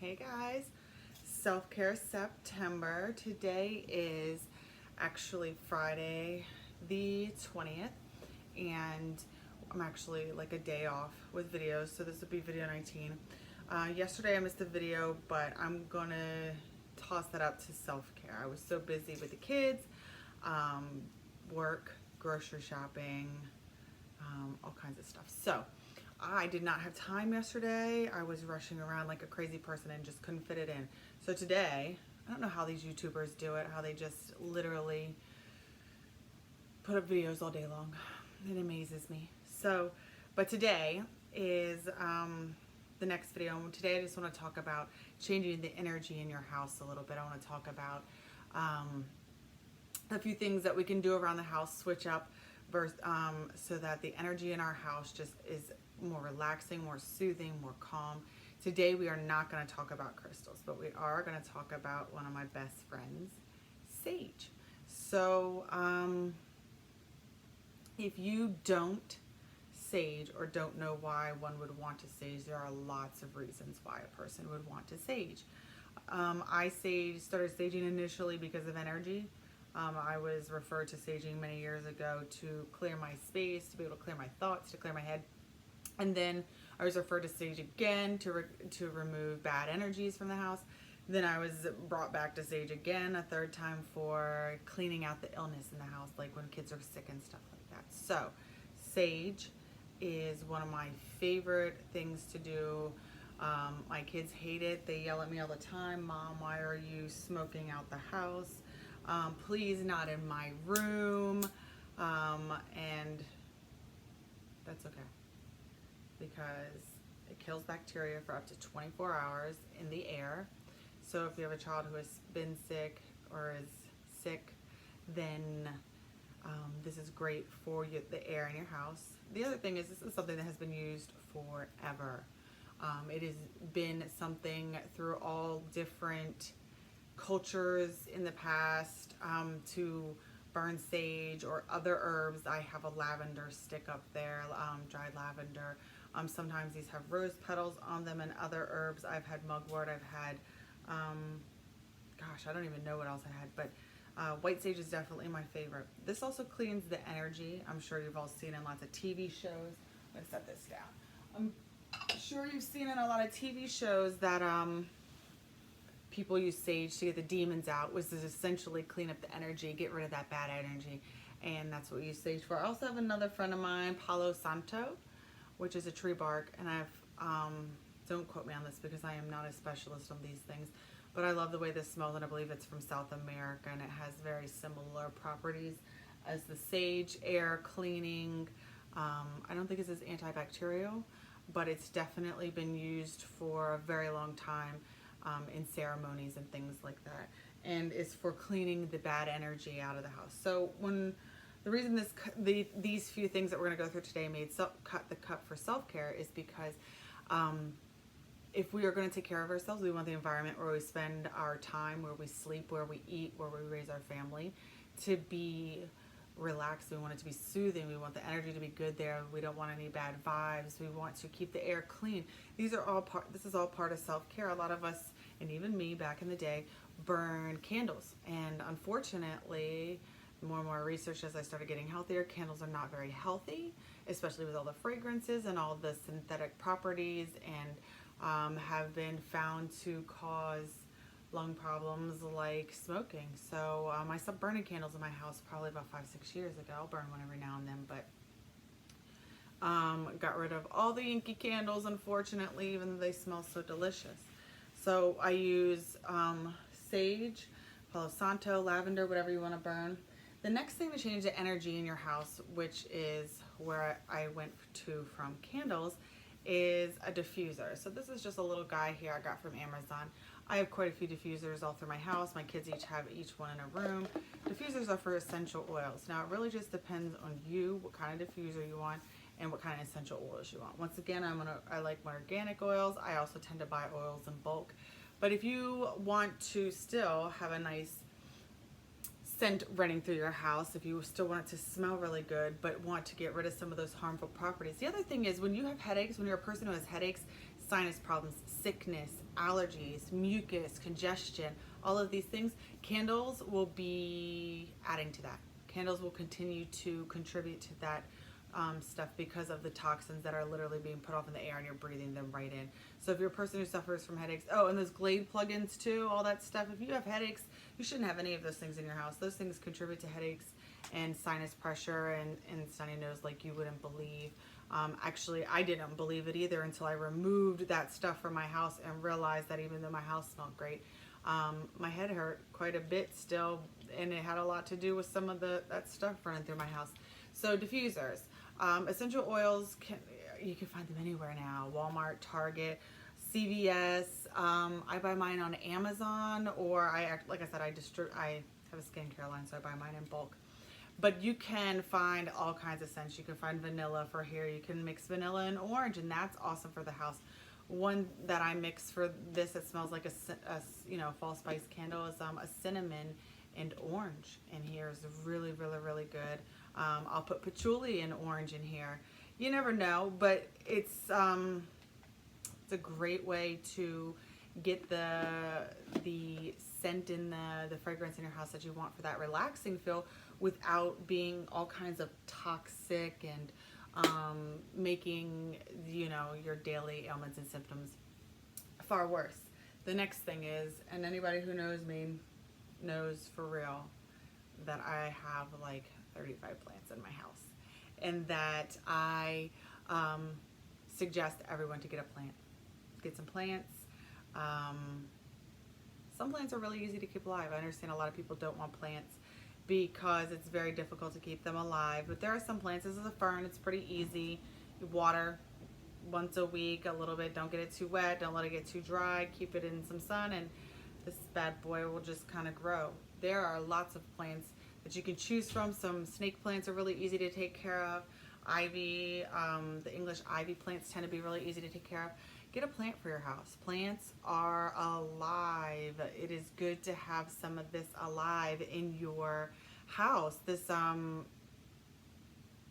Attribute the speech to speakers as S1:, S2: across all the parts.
S1: Hey guys, Self-Care September. Today is actually Friday the 20th, and I'm actually like a day off with videos, so this would be video 19. Yesterday I missed a video, but I'm gonna toss that up to self-care. I was so busy with the kids, um, work, grocery shopping, all kinds of stuff. So I did not have time yesterday. I was rushing around like a crazy person and just couldn't fit it in. So today, I don't know how these YouTubers do it, how they just literally put up videos all day long. It amazes me. So, but today is the next video. And today I just want to talk about changing the energy in your house a little bit. I want to talk about a few things that we can do around the house, switch up, so that the energy in our house just is more relaxing, more soothing, more calm. Today we are not going to talk about crystals, but we are going to talk about one of my best friends, sage. So if you don't sage or don't know why one would want to sage, there are lots of reasons why a person would want to sage. I started saging initially because of energy. I was referred to saging many years ago to clear my space, to be able to clear my thoughts, to clear my head. And then I was referred to sage again to remove bad energies from the house. Then I was brought back to sage again a third time for cleaning out the illness in the house, like when kids are sick and stuff like that. So sage is one of my favorite things to do. My kids hate it. They yell at me all the time, "Mom, why are you smoking out the house? Please not in my room." And that's okay, because it kills bacteria for up to 24 hours in the air. So if you have a child who has been sick or is sick, then this is great for the air in your house. The other thing is, this is something that has been used forever. It has been something through all different cultures in the past, to burn sage or other herbs. I have a lavender stick up there, dried lavender. Sometimes these have rose petals on them, and other herbs. I've had mugwort, I've had, gosh, I don't even know what else I had, but white sage is definitely my favorite. This also cleans the energy. I'm sure you've all seen in lots of TV shows. I'm gonna set this down. I'm sure you've seen in a lot of TV shows that people use sage to get the demons out, which is essentially clean up the energy, get rid of that bad energy, and that's what we use sage for. I also have another friend of mine, Palo Santo, which is a tree bark, and don't quote me on this because I am not a specialist on these things, but I love the way this smells, and I believe it's from South America, and it has very similar properties as the sage, air cleaning. I don't think it's as antibacterial, but it's definitely been used for a very long time in ceremonies and things like that, and it's for cleaning the bad energy out of the house. So the reason these few things that we're going to go through today cut the cut for self-care is because if we are going to take care of ourselves, we want the environment where we spend our time, where we sleep, where we eat, where we raise our family, to be relaxed. We want it to be soothing. We want the energy to be good there. We don't want any bad vibes. We want to keep the air clean. This is all part of self-care. A lot of us, and even me back in the day, burn candles. And unfortunately, more and more research as I started getting healthier, candles are not very healthy, especially with all the fragrances and all the synthetic properties, and have been found to cause lung problems like smoking. So I stopped burning candles in my house probably about 5-6 years ago. I'll burn one every now and then, but got rid of all the inky candles, unfortunately, even though they smell so delicious. So I use sage, Palo Santo, lavender, whatever you want to burn. The next thing to change the energy in your house, which is where I went to from candles, is a diffuser. So this is just a little guy here I got from Amazon. I have quite a few diffusers all through my house. My kids have each one in a room. Diffusers are for essential oils. Now, it really just depends on you, what kind of diffuser you want and what kind of essential oils you want. Once again, I like my organic oils. I also tend to buy oils in bulk. But if you want to still have a nice scent running through your house, if you still want it to smell really good but want to get rid of some of those harmful properties. The other thing is, when you have headaches, when you're a person who has headaches, sinus problems, sickness, allergies, mucus, congestion, all of these things. Candles will be adding to that. Candles will continue to contribute to that stuff because of the toxins that are literally being put off in the air and you're breathing them right in. So if you're a person who suffers from headaches, oh, and those Glade plugins too, all that stuff, if you have headaches, you shouldn't have any of those things in your house. Those things contribute to headaches and sinus pressure and snotty nose like you wouldn't believe. Actually, I didn't believe it either until I removed that stuff from my house and realized that even though my house smelled great, my head hurt quite a bit still, and it had a lot to do with some of that stuff running through my house. So diffusers, essential oils, you can find them anywhere now. Walmart, Target, CVS. I buy mine on Amazon, or like I said, I have a skincare line, so I buy mine in bulk. But you can find all kinds of scents. You can find vanilla for here. You can mix vanilla and orange, and that's awesome for the house. One that I mix for this, it smells like a fall spice candle, is a cinnamon and orange in here. Is really, really, really good. I'll put patchouli and orange in here. You never know, but it's a great way to get the scent in the fragrance in your house that you want for that relaxing feel without being all kinds of toxic and making your daily ailments and symptoms far worse. The next thing is, and anybody who knows me knows for real that I have like 35 plants in my house, and that I suggest everyone to get a plant. Get some plants. Some plants are really easy to keep alive. I understand a lot of people don't want plants because it's very difficult to keep them alive, but there are some plants. This is a fern. It's pretty easy. You water once a week a little bit. Don't get it too wet. Don't let it get too dry. Keep it in some sun, and this bad boy will just kind of grow. There are lots of plants that you can choose from. Some snake plants are really easy to take care of. Ivy, the English ivy plants tend to be really easy to take care of. Get a plant for your house. Plants are alive. It is good to have some of this alive in your house. This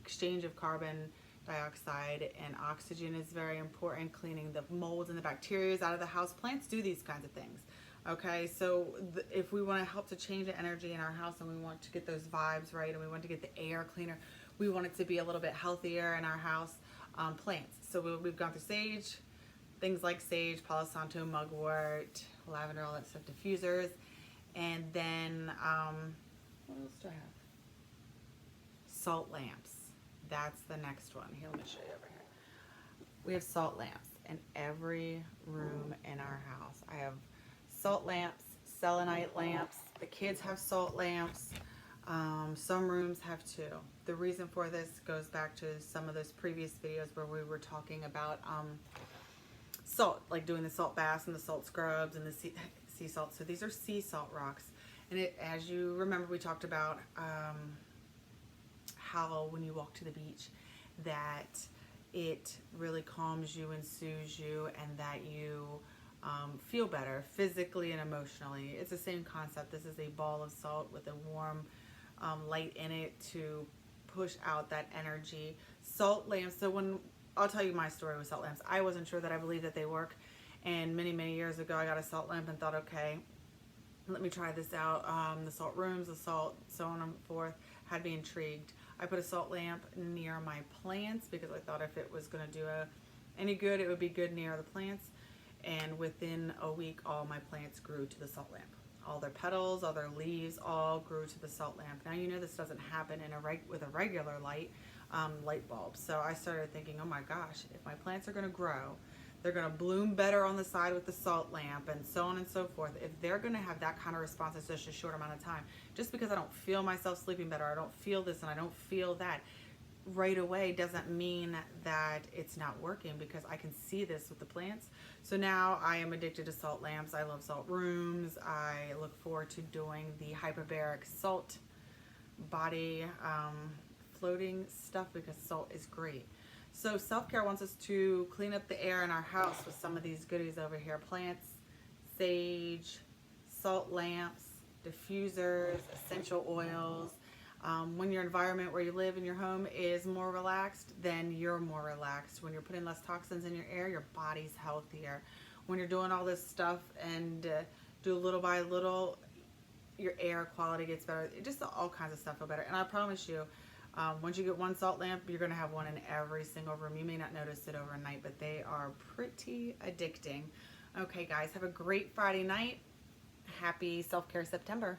S1: exchange of carbon dioxide and oxygen is very important. Cleaning the molds and the bacteria out of the house. Plants do these kinds of things. Okay, so if we want to help to change the energy in our house and we want to get those vibes right and we want to get the air cleaner, we want it to be a little bit healthier in our house, plants. So we've gone through sage, things like sage, Palo Santo, mugwort, lavender, all that stuff, diffusers. And then, what else do I have? Salt lamps. That's the next one. Here, let me show you over here. We have salt lamps in every room in our house. I have salt lamps, selenite lamps. The kids have salt lamps. Some rooms have two. The reason for this goes back to some of those previous videos where we were talking about salt, like doing the salt baths and the salt scrubs and the sea salt. So these are sea salt rocks. And as you remember, we talked about how when you walk to the beach that it really calms you and soothes you, and that you feel better physically and emotionally. It's the same concept. This is a ball of salt with a warm light in it to push out that energy. Salt lamps. So I'll tell you my story with salt lamps. I wasn't sure that I believed that they work, and many years ago I got a salt lamp and thought, okay, let me try this out. The salt rooms, the salt, so on and forth, had me intrigued. I put a salt lamp near my plants because I thought if it was going to do any good, it would be good near the plants. And within a week, all my plants grew to the salt lamp. All their petals, all their leaves, all grew to the salt lamp. Now, you know this doesn't happen with a regular light bulb. So I started thinking, oh my gosh, if my plants are going to grow, they're going to bloom better on the side with the salt lamp, and so on and so forth. If they're going to have that kind of response in such a short amount of time, just because I don't feel myself sleeping better, I don't feel this and I don't feel that right away, doesn't mean that it's not working, because I can see this with the plants. So now I am addicted to salt lamps. I love salt rooms. I look forward to doing the hyperbaric salt body floating stuff because salt is great. So self-care wants us to clean up the air in our house with some of these goodies over here. Plants, sage, salt lamps, diffusers, essential oils. When your environment where you live in your home is more relaxed, then you're more relaxed. When you're putting less toxins in your air, your body's healthier. When you're doing all this stuff and do little by little, your air quality gets better. Just all kinds of stuff feel better. And I promise you, once you get one salt lamp, you're going to have one in every single room. You may not notice it overnight, but they are pretty addicting. Okay, guys, have a great Friday night. Happy Self-Care September.